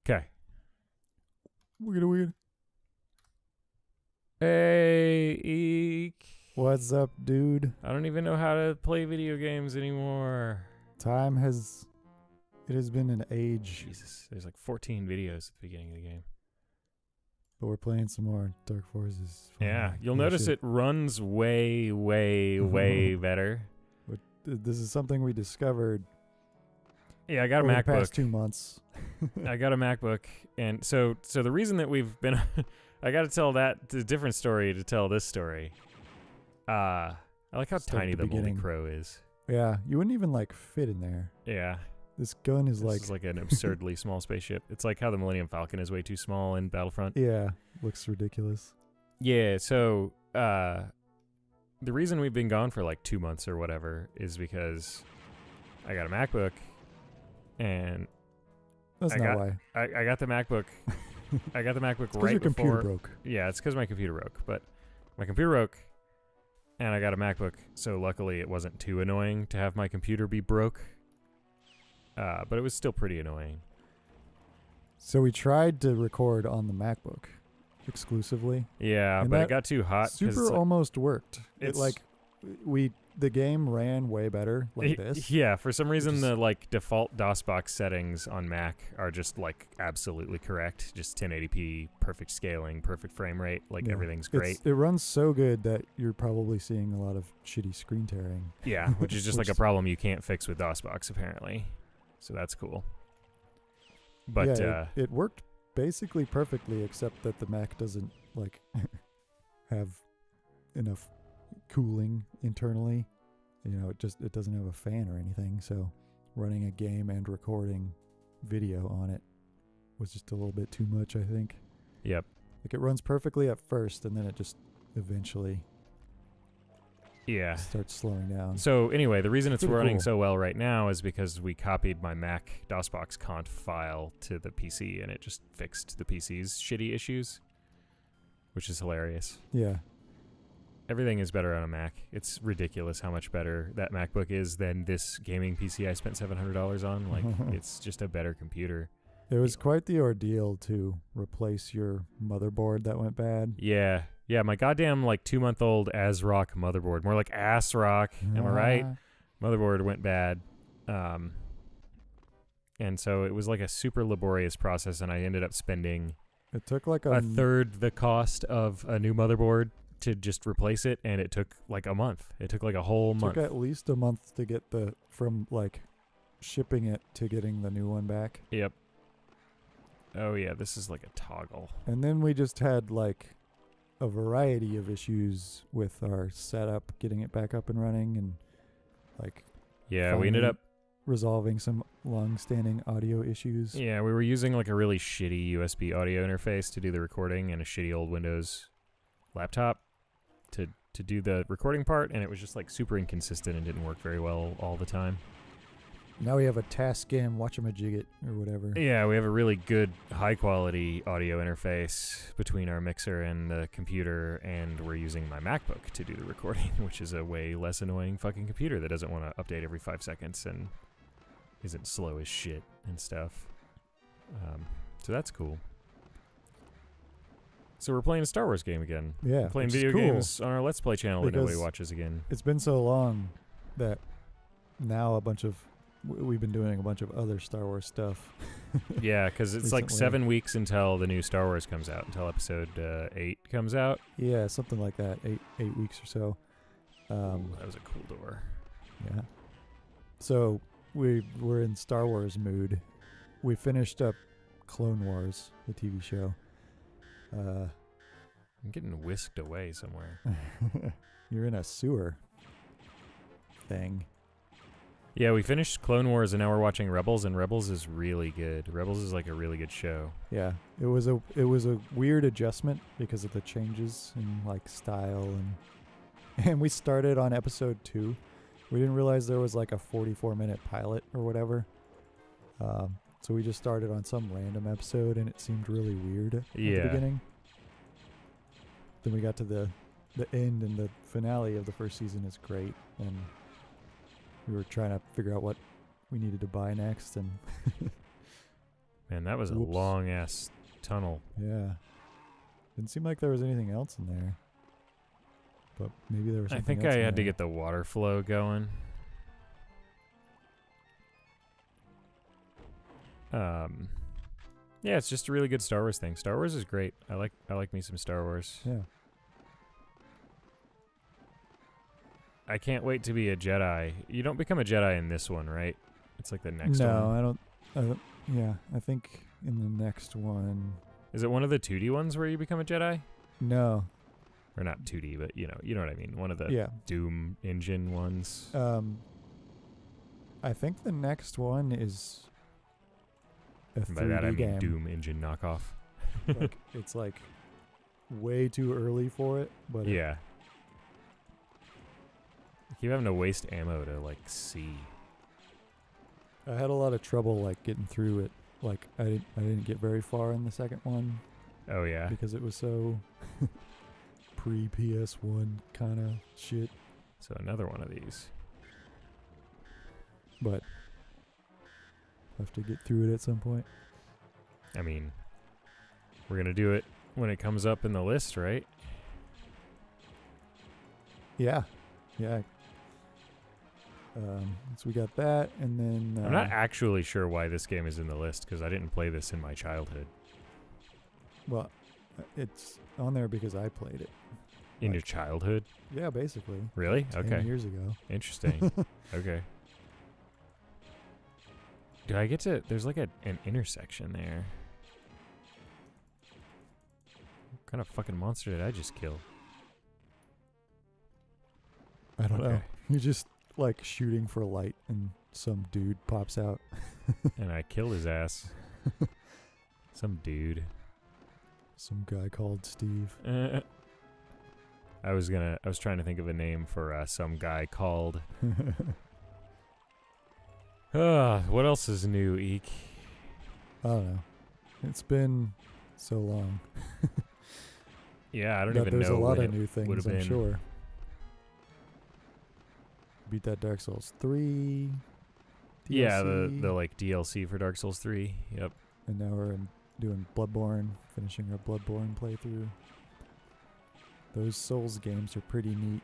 Okay. Weird. Hey, Eek. What's up, dude? I don't even know how to play video games anymore. It has been an age, Jesus, there's like 14 videos at the beginning of the game. but we're playing some more Dark Forces. Yeah, you'll notice it runs way, way better. This is something we discovered. Yeah, I got a over MacBook. the past 2 months. I got a MacBook, and so the reason that we've been, I got to tell a different story to tell this story. I like how Start tiny at the the beginning. multi-crow is. Yeah, you wouldn't even like fit in there. Yeah, This gun is this is like an absurdly small spaceship. It's like how the Millennium Falcon is way too small in Battlefront. yeah, looks ridiculous. Yeah, so the reason we've been gone for like 2 months or whatever is because I got a MacBook, and That's not why. I got the MacBook. I got the MacBook It's 'cause right your before. computer broke. Yeah, it's because my computer broke. But my computer broke, and I got a MacBook. So luckily, it wasn't too annoying to have my computer be broke. But it was still pretty annoying. So we tried to record on the MacBook exclusively. Yeah, And but it that got too hot. 'cause Super almost worked. it's- The game ran way better like this. Yeah, for some reason Just- the like default DOSBox settings on Mac are just like absolutely correct. Just 1080p, perfect scaling, perfect frame rate, like Yeah. everything's great. It runs so good that you're probably seeing a lot of shitty screen tearing. Yeah, which is just like a problem you can't fix with DOSBox apparently. So that's cool. But yeah, it worked basically perfectly, except that the Mac doesn't like have enough cooling internally. You know, it doesn't have a fan or anything. So running a game and recording video on it was just a little bit too much, I think. yep. Like it runs perfectly at first, and then it just eventually Yeah. starts slowing down. So anyway, the reason it's Pretty running cool. so well right now is because we copied my Mac DOSBox conf file to the PC, and it just fixed the PC's shitty issues, which is hilarious. Yeah. Everything is better on a Mac. It's ridiculous how much better that MacBook is than this gaming PC I spent $700 on. Like, it's just a better computer. It was quite the ordeal to replace your motherboard that went bad. Yeah. Yeah, my goddamn, like, 2-month-old ASRock motherboard. More like ASRock. Am I right? Motherboard went bad. And so it was like a super laborious process, and I ended up spending It took like a third the cost of a new motherboard to just replace it, and it took like a month. It took like a whole month. Took at least a month to get from like shipping it to getting the new one back. Yep. Oh yeah, this is like a toggle. And then we just had like a variety of issues with our setup, getting it back up and running, and like Yeah, we ended finally up. resolving some long-standing audio issues. Yeah, we were using like a really shitty USB audio interface to do the recording, and a shitty old Windows laptop to do the recording part, and it was just like super inconsistent and didn't work very well all the time. Now we have a Tascam Watchamajigget or whatever. Yeah, we have a really good, high-quality audio interface between our mixer and the computer, and we're using my MacBook to do the recording, which is a way less annoying fucking computer that doesn't want to update every 5 seconds and isn't slow as shit and stuff. So that's cool. So we're playing a Star Wars game again. Yeah, We're playing which is video cool. games on our Let's Play channel that nobody Because- watches again. It's been so long that now we've been doing a bunch of other Star Wars stuff. Yeah, because it's like Recently. 7 weeks until the new Star Wars comes out, until episode 8 comes out. Yeah, something like that. Eight weeks or so. Ooh, that was a cool door. Yeah. So we're in Star Wars mood. We finished up Clone Wars, the TV show. I'm getting whisked away somewhere. You're in a sewer thing. Yeah, we finished Clone Wars and now we're watching Rebels, and Rebels is really good. Rebels is like a really good show. Yeah, it was a weird adjustment because of the changes in like style and we started on episode 2. We didn't realize there was like a 44-minute pilot or whatever. So we just started on some random episode and it seemed really weird at the beginning. Then we got to the end, and the finale of the first season is great, and we were trying to figure out what we needed to buy next, and Man, that was a Whoops. long ass tunnel. Yeah. Didn't seem like there was anything else in there. But maybe there was I something think else I in had to there. get the water flow going. Yeah, it's just a really good Star Wars thing. Star Wars is great. I like me some Star Wars. Yeah. I can't wait to be a Jedi. You don't become a Jedi in this one, right? It's like the next one. No, I don't. Yeah, I think in the next one. Is it one of the 2D ones where you become a Jedi? No. Or not 2D, but you know what I mean. One of the Yeah. Doom engine ones. I think the next one is a 3D And by that I mean game. Doom engine knockoff. Like, it's like way too early for it, but Yeah. I keep having to waste ammo to like see. I had a lot of trouble like getting through it. Like I didn't get very far in the second one Oh yeah. because it was so pre PS1 kind of shit. So another one of these. But I'll have to get through it at some point. I mean, we're gonna do it when it comes up in the list, right? Yeah. So we got that, and then I'm not actually sure why this game is in the list because I didn't play this in my childhood. well, it's on there because I played it. In Like- your childhood? Yeah, basically. Really? 10 Okay. years ago. Interesting. Okay. Do I get to... There's like an intersection there. What kind of fucking monster did I just kill? I don't know. Okay. You're just like shooting for light, and some dude pops out. And I killed his ass. Some dude. Some guy called Steve. I was trying to think of a name for some guy called... What else is new, Eek? I don't know. It's been so long. Yeah, I don't But even there's know a lot when of new would've things, I'm been. sure. Beat that Dark Souls 3. Yeah, DLC, the like DLC for Dark Souls 3. Yep. And now we're doing Bloodborne, finishing our Bloodborne playthrough. Those Souls games are pretty neat.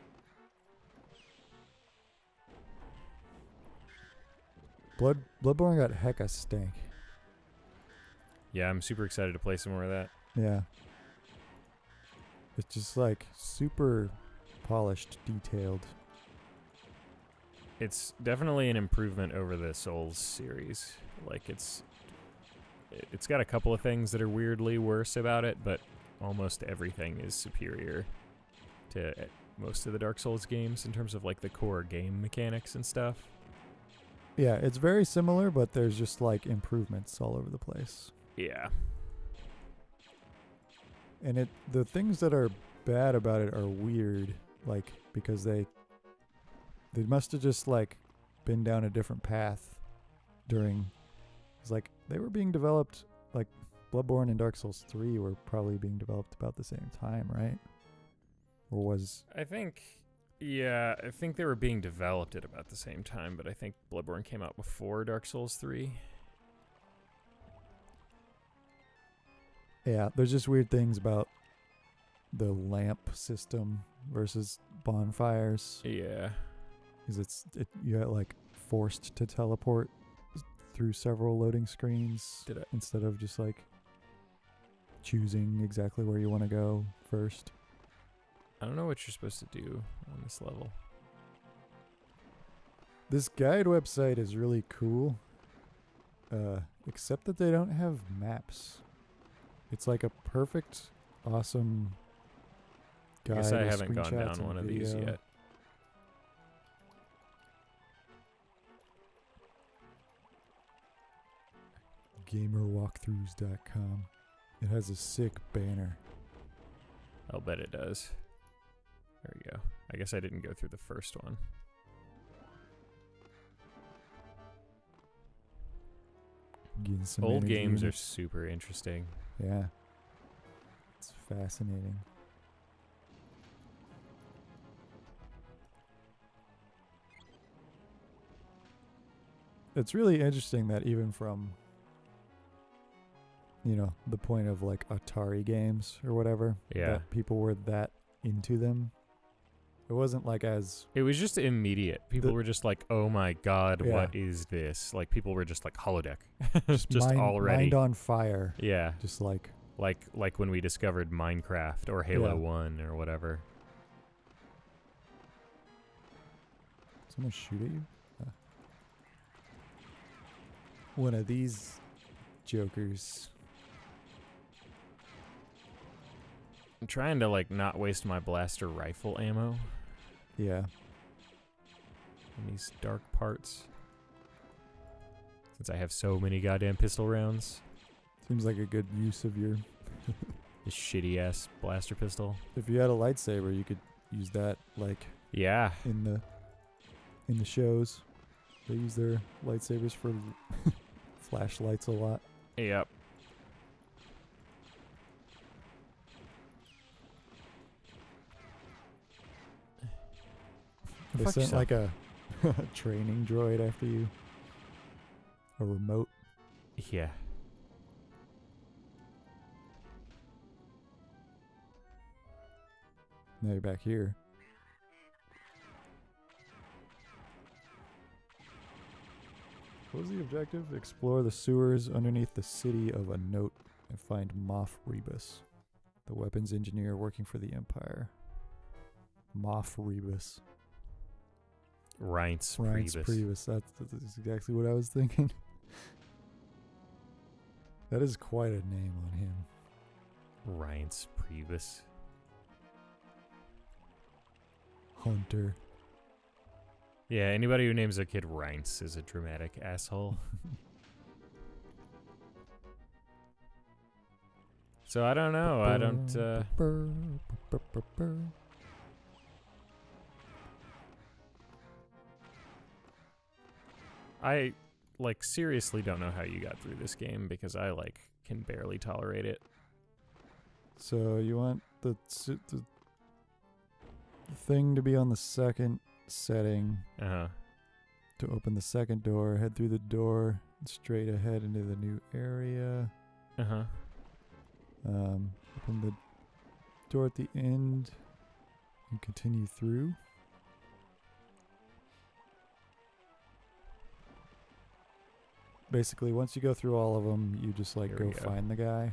Bloodborne got hecka stank. Yeah, I'm super excited to play some more of that. Yeah. It's just like super polished, detailed. It's definitely an improvement over the Souls series. Like it's got a couple of things that are weirdly worse about it, but almost everything is superior to most of the Dark Souls games in terms of like the core game mechanics and stuff. Yeah, it's very similar, but there's just like improvements all over the place. Yeah. And the things that are bad about it are weird, like because they must have just like been down a different path during. It's like they were being developed, like Bloodborne and Dark Souls 3 were probably being developed about the same time, right? Or was I think they were being developed at about the same time, but I think Bloodborne came out before Dark Souls 3. yeah, there's just weird things about the lamp system versus bonfires. Yeah. Because you get like forced to teleport through several loading screens Did it? instead of just like choosing exactly where you want to go first. I don't know what you're supposed to do on this level. This guide website is really cool, except that they don't have maps. It's like a perfect, awesome guide. I guess I with haven't gone screenshots down and one of these video. yet. GamerWalkthroughs.com. It has a sick banner. I'll bet it does. There we go. I guess I didn't go through the first one. Getting some Old energy games in are it. super interesting. Yeah. It's fascinating. It's really interesting that even from you know, the point of like Atari games or whatever. Yeah. That people were that into them. It wasn't like as It was just immediate. People were just like, "Oh my god, Yeah. what is this?" Like people were just like holodeck, just mind, already. mind on fire. Yeah, Just like like when we discovered Minecraft or Halo 1 or whatever. someone shoot at you. One of these jokers. I'm trying to like not waste my blaster rifle ammo Yeah. in these dark parts, since I have so many goddamn pistol rounds. Seems like a good use of your. This shitty ass blaster pistol. If you had a lightsaber, you could use that like Yeah. in the shows. They use their lightsabers for flashlights a lot. Yep. They Fuck sent yourself. like a training droid after you. A remote. Yeah. Now you're back here. What was the objective? Explore the sewers underneath the city of a note and find Moff Rebus, the weapons engineer working for the Empire. Moff Rebus. Reince Reince Priebus. Priebus. That's exactly what I was thinking. That is quite a name on him. Reince Priebus. Hunter. Yeah, anybody who names their kid Reince is a dramatic asshole. So I don't know. I don't. I like seriously don't know how you got through this game because I like can barely tolerate it. So you want the thing to be on the second setting. Uh-huh. To open the second door, head through the door straight ahead into the new area. Uh-huh. Open the door at the end and continue through. Basically, once you go through all of them, you just like Here we go go. find the guy.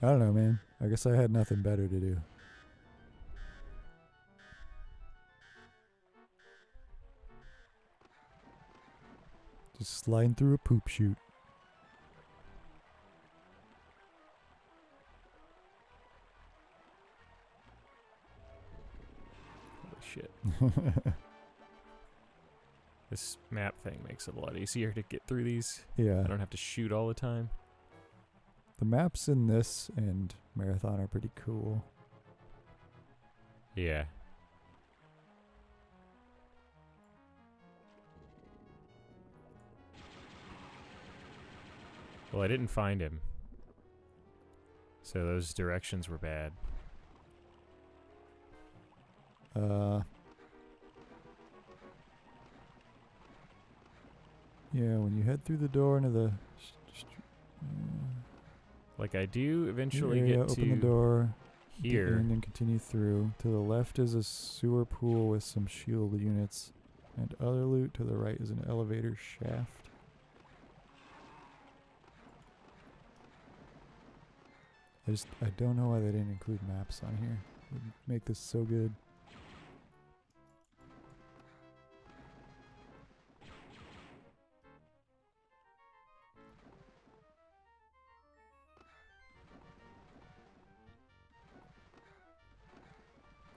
I don't know, man. I guess I had nothing better to do. Just sliding through a poop chute. Holy shit. This map thing makes it a lot easier to get through these. Yeah. I don't have to shoot all the time. The maps in this and Marathon are pretty cool. Yeah. Well, I didn't find him. So those directions were bad. Yeah, when you head through the door into the Like I do eventually area, get open to the door, the here. end and continue through. To the left is a sewer pool with some shield units, and other loot. To the right is an elevator shaft. I don't know why they didn't include maps on here. It would make this so good.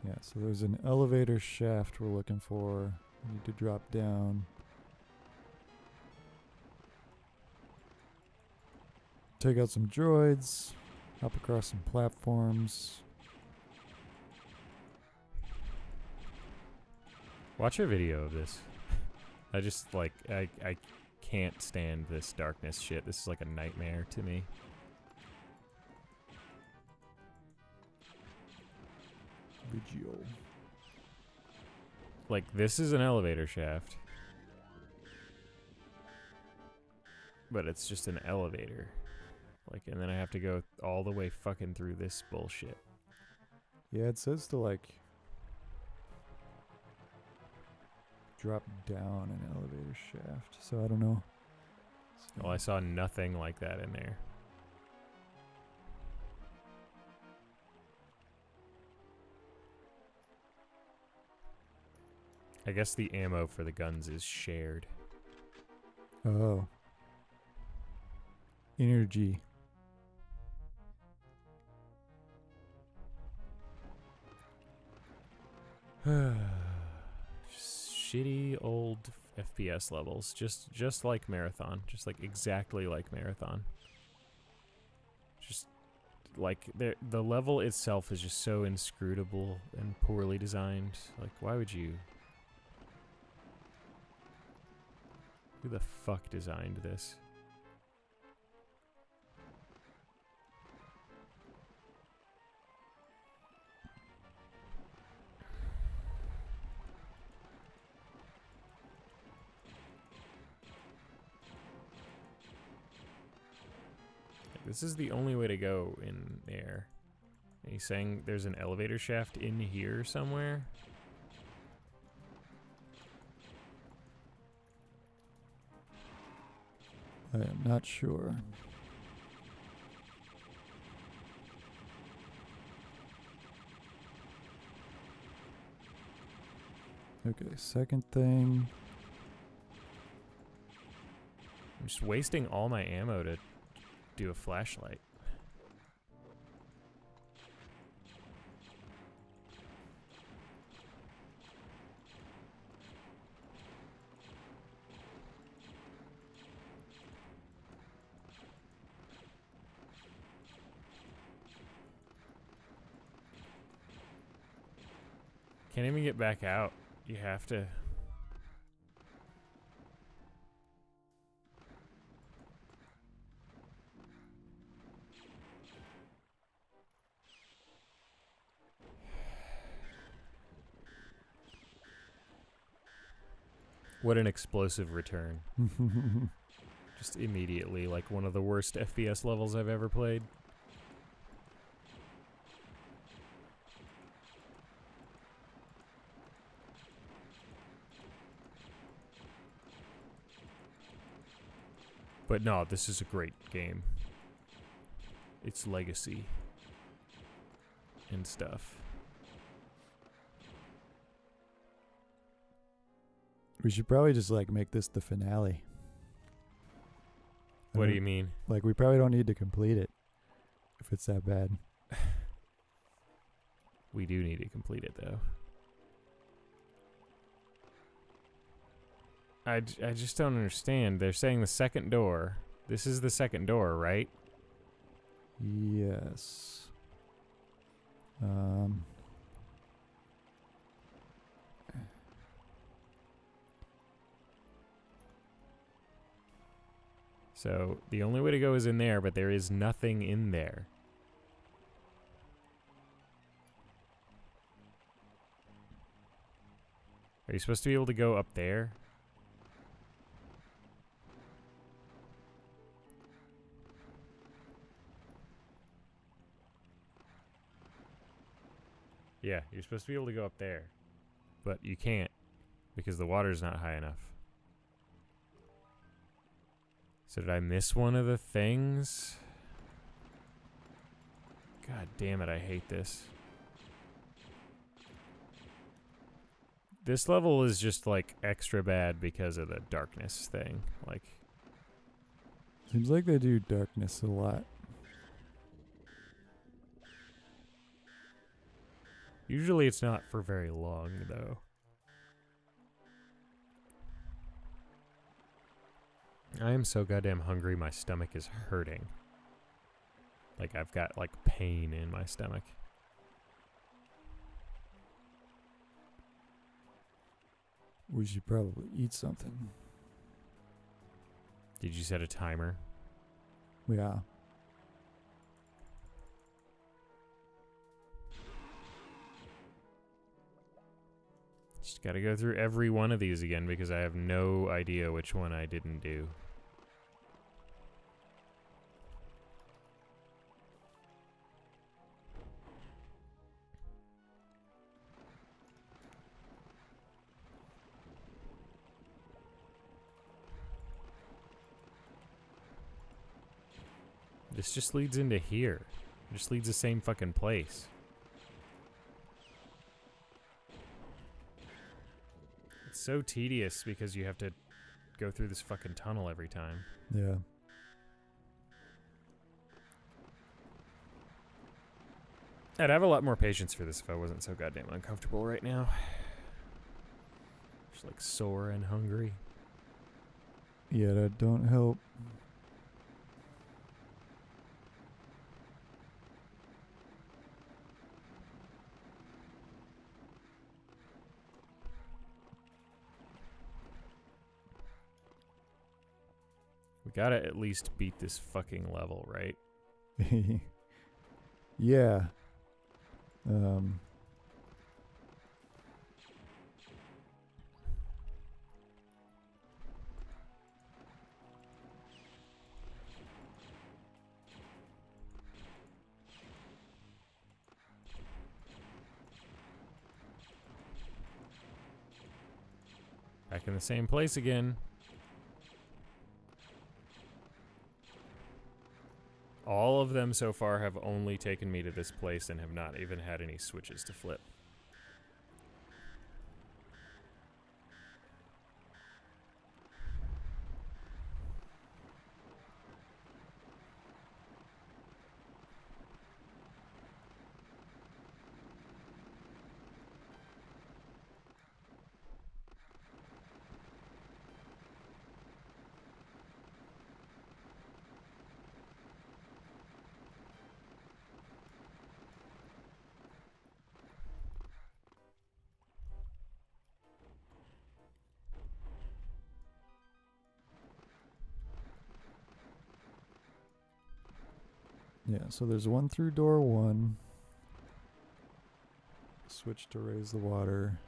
Yeah, so there's an elevator shaft we're looking for. We need to drop down. Take out some droids. Hop across some platforms. Watch a video of this. I just like I can't stand this darkness shit. This is like a nightmare to me. Vigil. Like, this is an elevator shaft. But it's just an elevator. Like, and then I have to go all the way fucking through this bullshit. Yeah, it says to like drop down an elevator shaft. So I don't know. Well, I saw nothing like that in there. I guess the ammo for the guns is shared. Oh. Energy. Just shitty old FPS levels, just like Marathon, just like exactly like Marathon. Just like the level itself is just so inscrutable and poorly designed. Like, why would you? Who the fuck designed this? This is the only way to go in there. And he's saying there's an elevator shaft in here somewhere? I am not sure. Okay, second thing. I'm just wasting all my ammo to do a flashlight. Can't even get back out. You have to... What an explosive return. Just immediately, like one of the worst FPS levels I've ever played. But no, this is a great game. It's legacy and stuff. We should probably just like make this the finale. What do you mean? Like, we probably don't need to complete it if it's that bad. We do need to complete it, though. I just don't understand. They're saying the second door. This is the second door, right? Yes. So the only way to go is in there, but there is nothing in there. Are you supposed to be able to go up there? Yeah, you're supposed to be able to go up there. But you can't, because the water's not high enough. So did I miss one of the things? God damn it, I hate this. This level is just like extra bad because of the darkness thing. Like, Seems like they do darkness a lot. usually it's not for very long though. I am so goddamn hungry, my stomach is hurting. Like, I've got like pain in my stomach. We should probably eat something. Did you set a timer? Yeah. Just gotta go through every one of these again because I have no idea which one I didn't do. This just leads into here. It just leads the same fucking place. It's so tedious because you have to go through this fucking tunnel every time. Yeah. I'd have a lot more patience for this if I wasn't so goddamn uncomfortable right now. Just like sore and hungry. Yeah, that don't help. We gotta at least beat this fucking level, right? Yeah. Back in the same place again. All of them so far have only taken me to this place and have not even had any switches to flip. Yeah, so there's one through door 1. Switch to raise the water.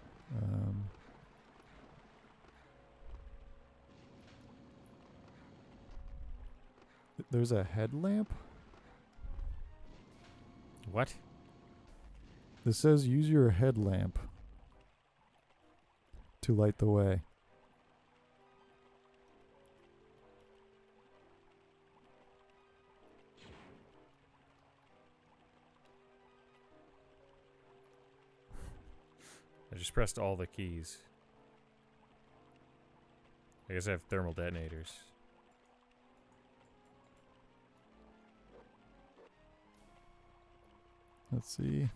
There's a headlamp? What? This says use your headlamp to light the way. I just pressed all the keys. I guess I have thermal detonators. Let's see.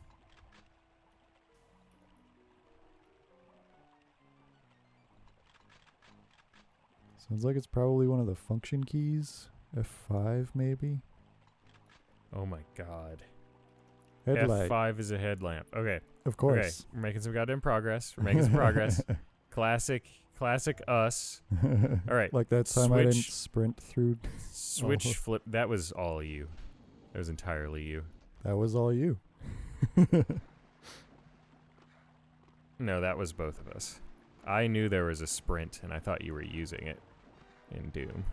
Sounds like it's probably one of the function keys. F5 maybe? Oh my god. Headlight. F5 is a headlamp. Okay. Of course. Okay. We're making some goddamn progress. We're making some progress. Classic us. All right. Like that time I didn't Switch. sprint through. Switch, Oh. flip. That was all you. That was entirely you. That was all you. No, that was both of us. I knew there was a sprint, and I thought you were using it in Doom.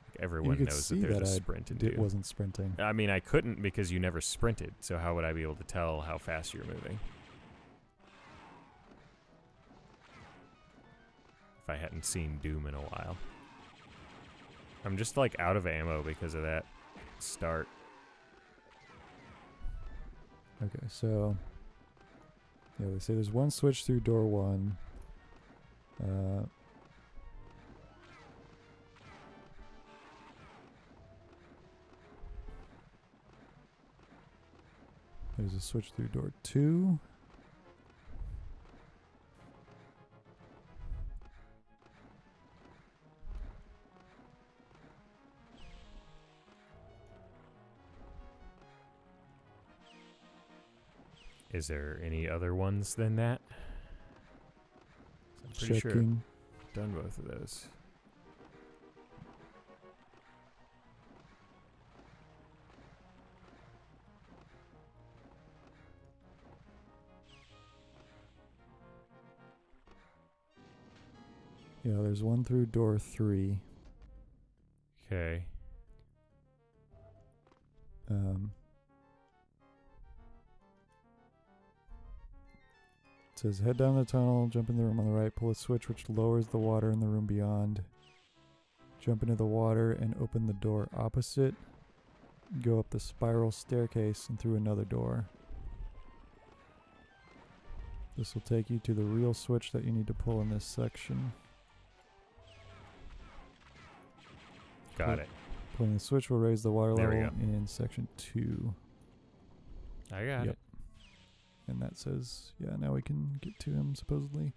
Like everyone you could knows see that there's that a sprint in it Doom. wasn't sprinting. I mean, I couldn't because you never sprinted, so how would I be able to tell how fast you're moving? If I hadn't seen Doom in a while. I'm just like out of ammo because of that start. Okay, so yeah, they say there's one switch through door 1. There's a switch through door 2. Is there any other ones than that? I'm pretty sure Checking. I've done both of those. Yeah, there's one through door 3. Okay. It says head down the tunnel, jump in the room on the right, pull a switch which lowers the water in the room beyond. Jump into the water and open the door opposite. Go up the spiral staircase and through another door. This will take you to the real switch that you need to pull in this section. Got it. Pulling the switch will raise the water There we level go. in section 2. I got it. And that says, yeah, now we can get to him, supposedly.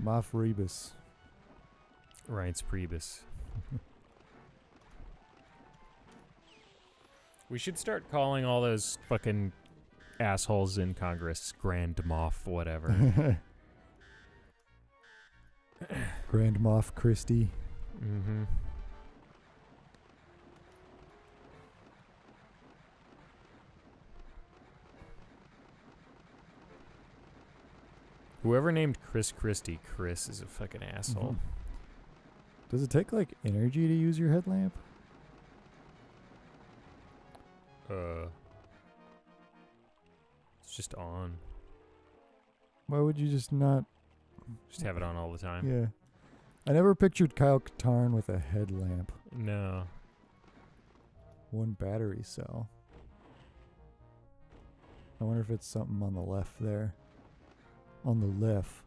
Moff Rebus. Reince Priebus. We should start calling all those fucking assholes in Congress Grand Moff whatever. Grand Moff Christie. Mm-hmm. Whoever named Chris Christie Chris is a fucking asshole. Does it take, like, energy to use your headlamp? It's just on. Why would you just not... Just have it on all the time. Yeah. I never pictured Kyle Katarn with a headlamp. No. One battery cell. I wonder if it's something on the left there. On the left.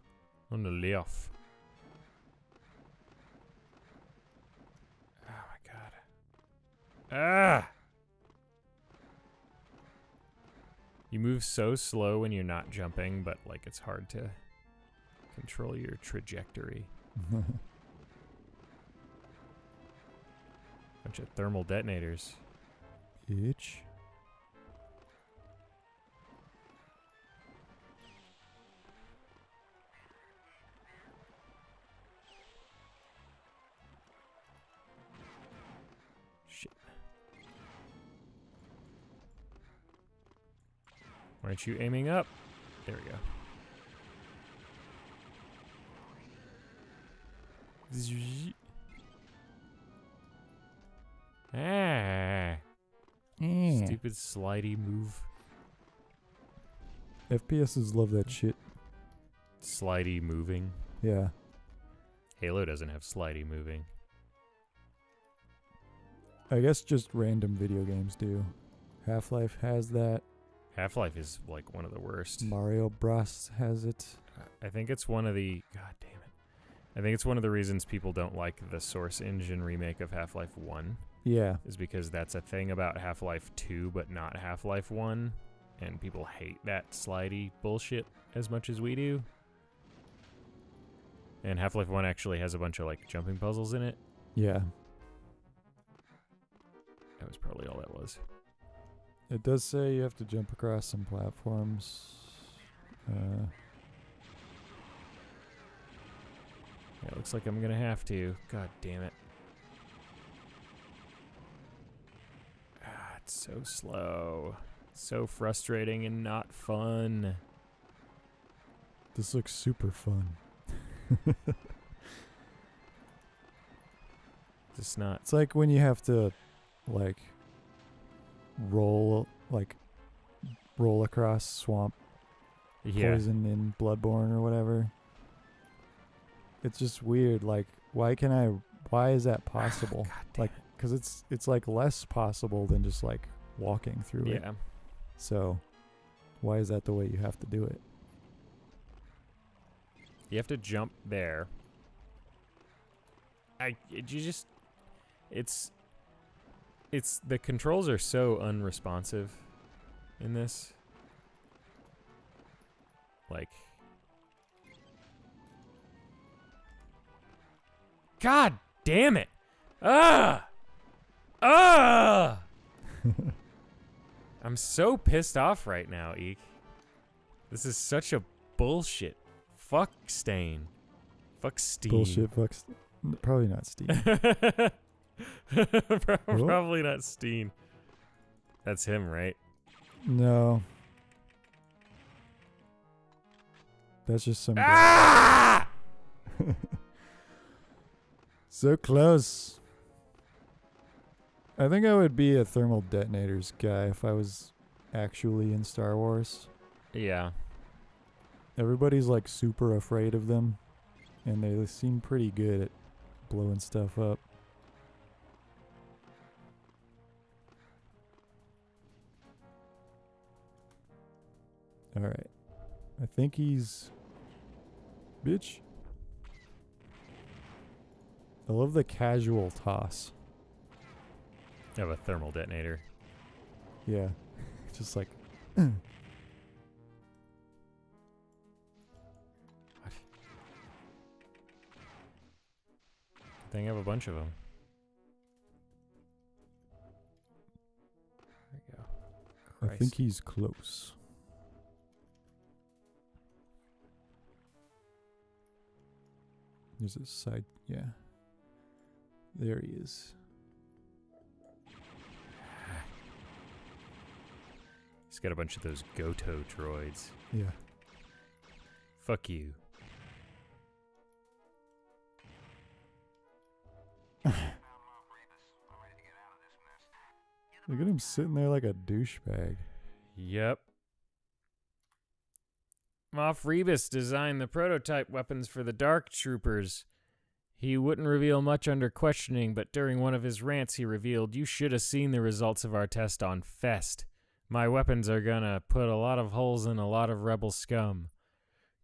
On the left. Oh my god. Ah! You move so slow when you're not jumping, but like it's hard to control your trajectory. Bunch of thermal detonators. Itch. Shit. Why aren't you aiming up? There we go. Ah. Stupid slidey move. FPSs love that shit. Slidey moving. Yeah. Halo doesn't have slidey moving. I guess just random video games do. Half-Life has that. Half-Life is like one of the worst. Mario Bros has it. I think it's one of the... God damn it. I think it's one of the reasons people don't like the Source Engine remake of Half-Life 1. Yeah. Is because that's a thing about Half-Life 2, but not Half-Life 1. And people hate that slidey bullshit as much as we do. And Half-Life 1 actually has a bunch of like jumping puzzles in it. Yeah. That was probably all that was. It does say you have to jump across some platforms. Yeah, it looks like I'm gonna have to. God damn it. Ah, it's so slow. So frustrating and not fun. This looks super fun. Just not. It's like when you have to, like, roll across swamp poison in Bloodborne or whatever. It's just weird. Like, why is that possible? Like, because it's like less possible than just like walking through it. Yeah. So, why is that the way you have to do it? You have to jump there. It's the controls are so unresponsive in this. Like, God damn it! Ah! I'm so pissed off right now, Eek. This is such a bullshit. Fuck Stain. Fuck Steam. Bullshit. Probably not Steam. Probably not Steen. That's him, right? No. That's just some. Ah! So close. I think I would be a thermal detonators guy if I was actually in Star Wars. Yeah. Everybody's like super afraid of them, and they seem pretty good at blowing stuff up. All right. I think he's... Bitch. I love the casual toss. I have a thermal detonator. Yeah. Just like... What? I think I have a bunch of them. There we go. I think he's close. There's a side... Yeah. There he is. He's got a bunch of those Goto droids. Yeah. Fuck you. Look at him sitting there like a douchebag. Yep. Moff Rebus designed the prototype weapons for the Dark Troopers. He wouldn't reveal much under questioning, but during one of his rants he revealed, "You should have seen the results of our test on Fest. My weapons are gonna put a lot of holes in a lot of rebel scum."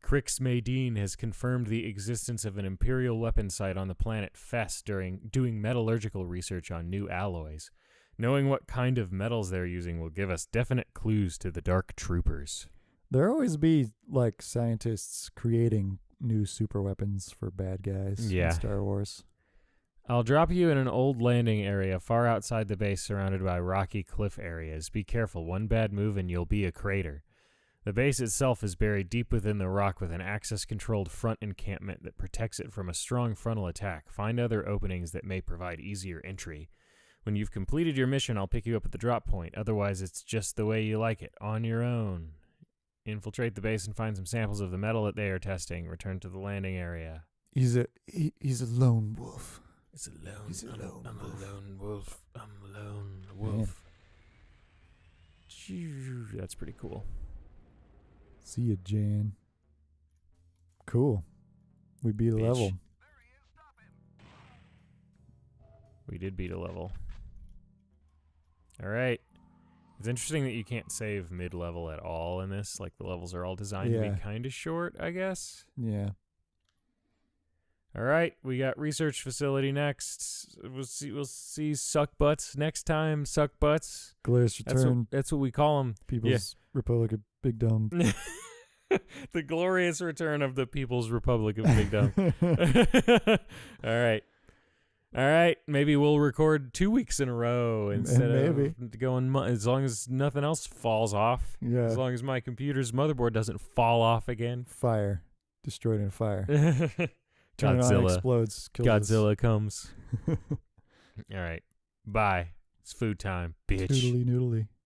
Crix Maydeen has confirmed the existence of an Imperial weapon site on the planet Fest during doing metallurgical research on new alloys. Knowing what kind of metals they're using will give us definite clues to the Dark Troopers. There always be like scientists creating new super weapons for bad guys in Star Wars. I'll drop you in an old landing area far outside the base surrounded by rocky cliff areas. Be careful, one bad move and you'll be a crater. The base itself is buried deep within the rock with an access-controlled front encampment that protects it from a strong frontal attack. Find other openings that may provide easier entry. When you've completed your mission, I'll pick you up at the drop point. Otherwise, it's just the way you like it, on your own. Infiltrate the base and find some samples of the metal that they are testing. Return to the landing area. He's a lone wolf. It's a lone. He's a lone I'm wolf. a lone wolf. I'm a lone wolf. That's pretty cool. See ya, Jan. Cool. We beat a Bitch. level. We did beat a level. All right. It's interesting that you can't save mid-level at all in this. Like, the levels are all designed to be kind of short, I guess. Yeah. All right. We got research facility next. We'll see suck butts next time. Suck butts. Glorious return. That's what we call them. People's Republic of Big Dumb. The glorious return of the People's Republic of Big Dumb. All right. All right, maybe we'll record 2 weeks in a row instead of going as long as nothing else falls off. Yeah. As long as my computer's motherboard doesn't fall off again. Fire. Destroyed in a fire. Turn it on, explodes. Godzilla comes. All right. Bye. It's food time, bitch. Toodly noodly.